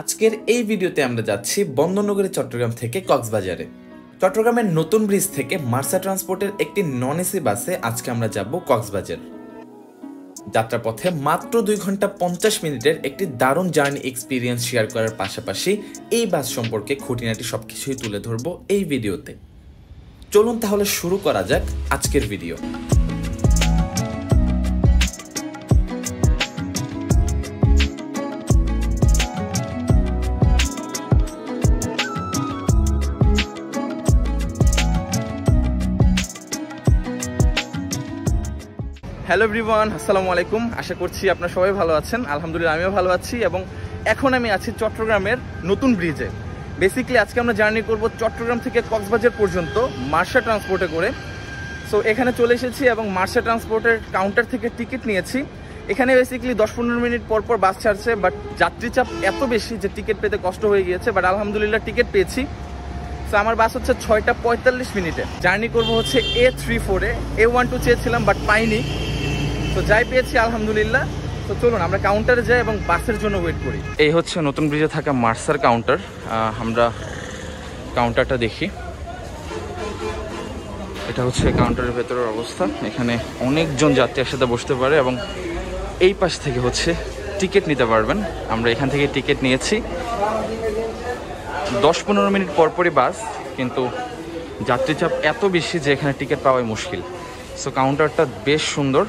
আজকের এই ভিডিওতে আমরা যাচ্ছি বন্দরনগরী চট্টগ্রাম থেকে কক্সবাজারে। চট্টগ্রামের নতুন ব্রিজ থেকে মার্সা ট্রান্সপোর্টের একটি নন এসি বাসে আজকে আমরা যাব কক্সবাজার। যাত্রাপথে মাত্র 2 ঘন্টা 50 মিনিটের একটি দারুণ জার্নি এক্সপিরিয়েন্স শেয়ার করার পাশাপাশি এই বাস সম্পর্কে খুঁটিনাটি সবকিছুই তুলে ধরবো এই ভিডিওতে। চলুন তাহলে শুরু করা যাক আজকের ভিডিও। হ্যালো এভরিওয়ান, আসসালামু আলাইকুম। আশা করছি আপনারা সবাই ভালো আছেন। আলহামদুলিল্লাহ আমিও ভালো আছি এবং এখন আমি আছি চট্টগ্রামের নতুন ব্রিজে। বেসিক্যালি আজকে আমরা জার্নি করব চট্টগ্রাম থেকে কক্সবাজার পর্যন্ত মার্সা ট্রান্সপোর্টে করে। সো এখানে চলে এসেছি এবং মার্সা ট্রান্সপোর্টের কাউন্টার থেকে টিকিট নিয়েছি। এখানে বেসিক্যালি 10-15 মিনিট পর পর বাস ছাড়ছে, বাট যাত্রী চাপ এত বেশি যে টিকিট পেতে কষ্ট হয়ে গিয়েছে, বাট আলহামদুলিল্লাহ টিকিট পেয়েছি। সো আমার বাস হচ্ছে 6টা 45 মিনিটে। জার্নি করব হচ্ছে A34-এ। A12 চেয়েছিলাম বাট পাইনি, তো যাই পেয়েছি আলহামদুলিল্লাহ। তো চলুন আমরা কাউন্টারে যাই এবং বাসের জন্য ওয়েট করি। এই হচ্ছে নতুন ব্রিজে থাকা মার্সার কাউন্টার। আমরা কাউন্টারটা দেখি। এটা হচ্ছে কাউন্টারের ভেতরের অবস্থা। এখানে অনেকজন যাত্রী একসাথে বসতে পারে এবং এই পাশ থেকে হচ্ছে টিকিট নিতে পারবেন। আমরা এখান থেকে টিকিট নিয়েছি। 10-15 মিনিট পরপরই বাস, কিন্তু যাত্রী চাপ এত বেশি যে এখানে টিকিট পাওয়াই মুশকিল। সো কাউন্টারটা বেশ সুন্দর।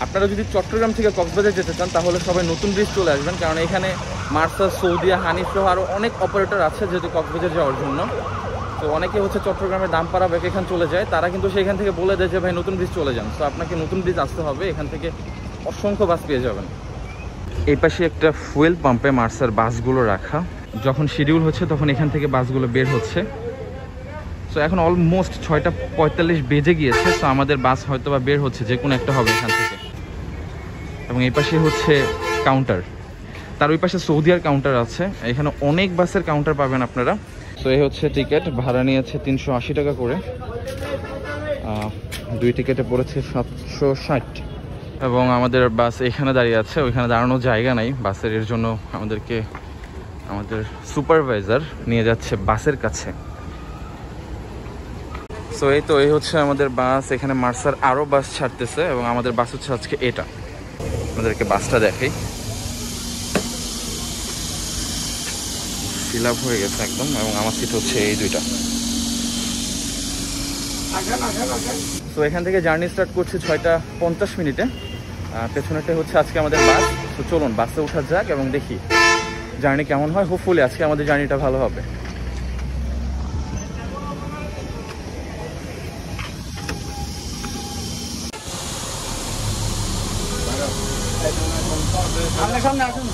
আপনারা যদি চট্টগ্রাম থেকে কক্সবাজার যেতে চান তাহলে সবাই নতুন ব্রিজ চলে আসবেন, কারণ এখানে মার্সা, সৌদিয়া, হানিফ সহ আরও অনেক অপারেটর আছে যেহেতু কক্সবাজার যাওয়ার জন্য। তো অনেকে হচ্ছে চট্টগ্রামের দামপাড়া এখান চলে যায়, তারা কিন্তু সেখান থেকে বলে দেয় যে ভাই নতুন ব্রিজ চলে যান। তো আপনাকে নতুন ব্রিজ আসতে হবে, এখান থেকে অসংখ্য বাস পেয়ে যাবেন। এই পাশে একটা ফুয়েল পাম্পে মার্সার বাসগুলো রাখা। যখন শিডিউল হচ্ছে তখন এখান থেকে বাসগুলো বের হচ্ছে। সো এখন অলমোস্ট 6টা 45 বেজে গিয়েছে। সো আমাদের বাস হয়তো বা বের হচ্ছে, যে কোনো একটা হবে এখান থেকে। এবং এই পাশে হচ্ছে কাউন্টার, তার ওই পাশে সৌদিয়ার কাউন্টার আছে। এখানে অনেক বাসের কাউন্টার পাবেন আপনারা। সো এই হচ্ছে টিকিট, ভাড়া নিয়েছে 380 টাকা করে। 2 টিকিটে পড়েছে 760। এবং আমাদের বাস এখানে দাঁড়িয়ে আছে, ওইখানে দাঁড়ানোর জায়গা নাই বাসের, এর জন্য আমাদের সুপারভাইজার নিয়ে যাচ্ছে বাসের কাছে। সো এই হচ্ছে আমাদের বাস। এখানে মার্সার আরও বাস ছাড়তেছে এবং আমাদের বাস হচ্ছে আজকে এটা। আমাদেরকে বাসটা দেখাই। ফিল আপ হয়ে গেছে একদম, এবং আমার সিট হচ্ছে এই 2টা। তো এখান থেকে জার্নি স্টার্ট করছে 6টা 50 মিনিটে। পেছনেরটা হচ্ছে আজকে আমাদের বাস। তো চলুন বাসে ওঠা যাক এবং দেখি জার্নি কেমন হয়। হোপফুলি আজকে আমাদের জার্নিটা ভালো হবে। সামনে আসুন।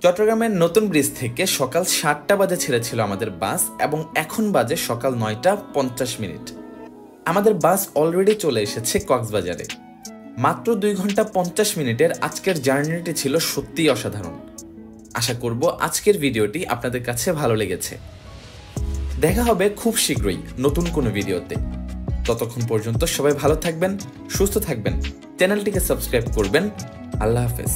চট্টগ্রামের নতুন ব্রিজ থেকে সকাল 7টা বাজে ছেড়েছিল আমাদের বাস এবং এখন বাজে সকাল 9টা 50 মিনিট। আমাদের বাস অলরেডি চলে এসেছে কক্সবাজারে। মাত্র 2 ঘন্টা 50 মিনিটের আজকের জার্নিটি ছিল সত্যিই অসাধারণ। আশা করব আজকের ভিডিওটি আপনাদের কাছে ভালো লেগেছে। দেখা হবে খুব শীঘ্রই নতুন কোনো ভিডিওতে। ততক্ষণ পর্যন্ত সবাই ভালো থাকবেন, সুস্থ থাকবেন, চ্যানেলটিকে সাবস্ক্রাইব করবেন। আল্লাহ হাফেজ।